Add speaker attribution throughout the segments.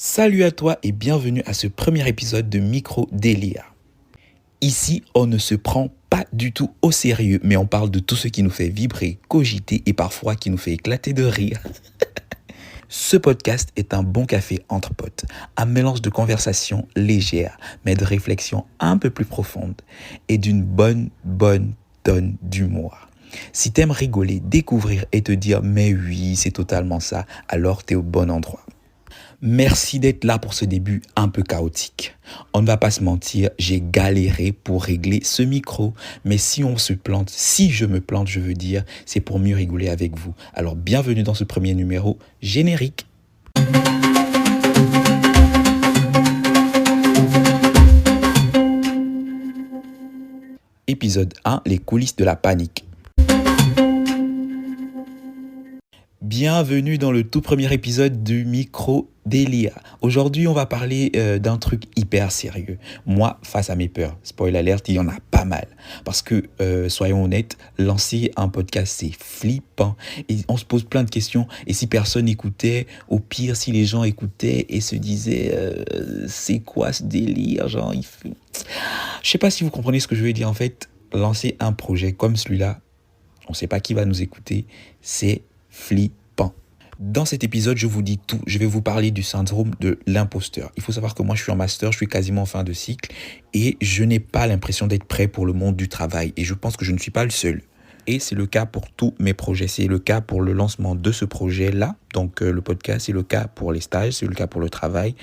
Speaker 1: Salut à toi et bienvenue à ce premier épisode de Micro Délire. Ici, on ne se prend pas du tout au sérieux, mais on parle de tout ce qui nous fait vibrer, cogiter et parfois qui nous fait éclater de rire. Ce podcast est un bon café entre potes, un mélange de conversation légère, mais de réflexion un peu plus profonde et d'une bonne tonne d'humour. Si t'aimes rigoler, découvrir et te dire « mais oui, c'est totalement ça », alors t'es au bon endroit. Merci d'être là pour ce début un peu chaotique. On ne va pas se mentir, j'ai galéré pour régler ce micro. Mais si je me plante, je veux dire, c'est pour mieux rigoler avec vous. Alors bienvenue dans ce premier numéro générique. Épisode 1, les coulisses de la panique. Bienvenue dans le tout premier épisode du Micro Délire. Aujourd'hui, on va parler d'un truc hyper sérieux. Moi, face à mes peurs, spoil alert, il y en a pas mal. Parce que, soyons honnêtes, lancer un podcast, c'est flippant. Et on se pose plein de questions. Et si personne écoutait, au pire, si les gens écoutaient et se disaient, c'est quoi ce délire? Je sais pas si vous comprenez ce que je veux dire. En fait, lancer un projet comme celui-là, on ne sait pas qui va nous écouter, c'est flippant. Dans cet épisode, je vous dis tout. Je vais vous parler du syndrome de l'imposteur. Il faut savoir que moi, je suis en master, je suis quasiment en fin de cycle et je n'ai pas l'impression d'être prêt pour le monde du travail. Et je pense que je ne suis pas le seul. Et c'est le cas pour tous mes projets. C'est le cas pour le lancement de ce projet-là. Donc le podcast, c'est le cas pour les stages, c'est le cas pour le travail.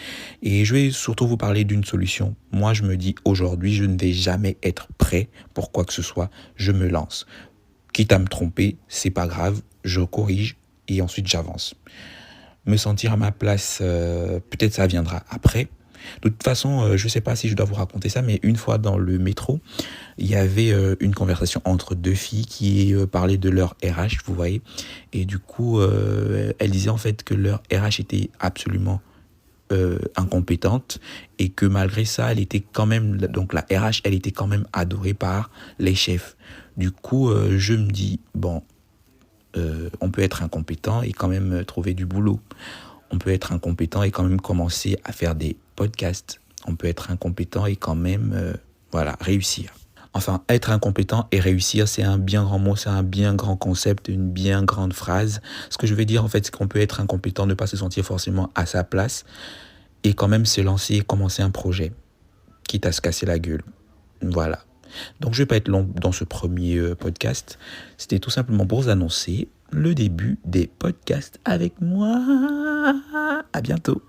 Speaker 1: Et je vais surtout vous parler d'une solution. Moi, je me dis aujourd'hui, je ne vais jamais être prêt pour quoi que ce soit. Je me lance. Quitte à me tromper, c'est pas grave, je corrige et ensuite j'avance. Me sentir à ma place, peut-être ça viendra après. De toute façon, je ne sais pas si je dois vous raconter ça, mais une fois dans le métro, il y avait une conversation entre deux filles qui parlaient de leur RH, vous voyez. Et du coup, elles disaient en fait que leur RH était absolument incompétente et que malgré ça, elle était quand même, donc la RH, elle était quand même adorée par les chefs. Du coup, je me dis, bon, on peut être incompétent et quand même trouver du boulot. On peut être incompétent et quand même commencer à faire des podcasts. On peut être incompétent et quand même, réussir. Enfin, être incompétent et réussir, c'est un bien grand mot, c'est un bien grand concept, une bien grande phrase. Ce que je veux dire, en fait, c'est qu'on peut être incompétent, ne pas se sentir forcément à sa place et quand même se lancer et commencer un projet, quitte à se casser la gueule. Voilà. Donc, je ne vais pas être long dans ce premier podcast. C'était tout simplement pour vous annoncer le début des podcasts avec moi. À bientôt.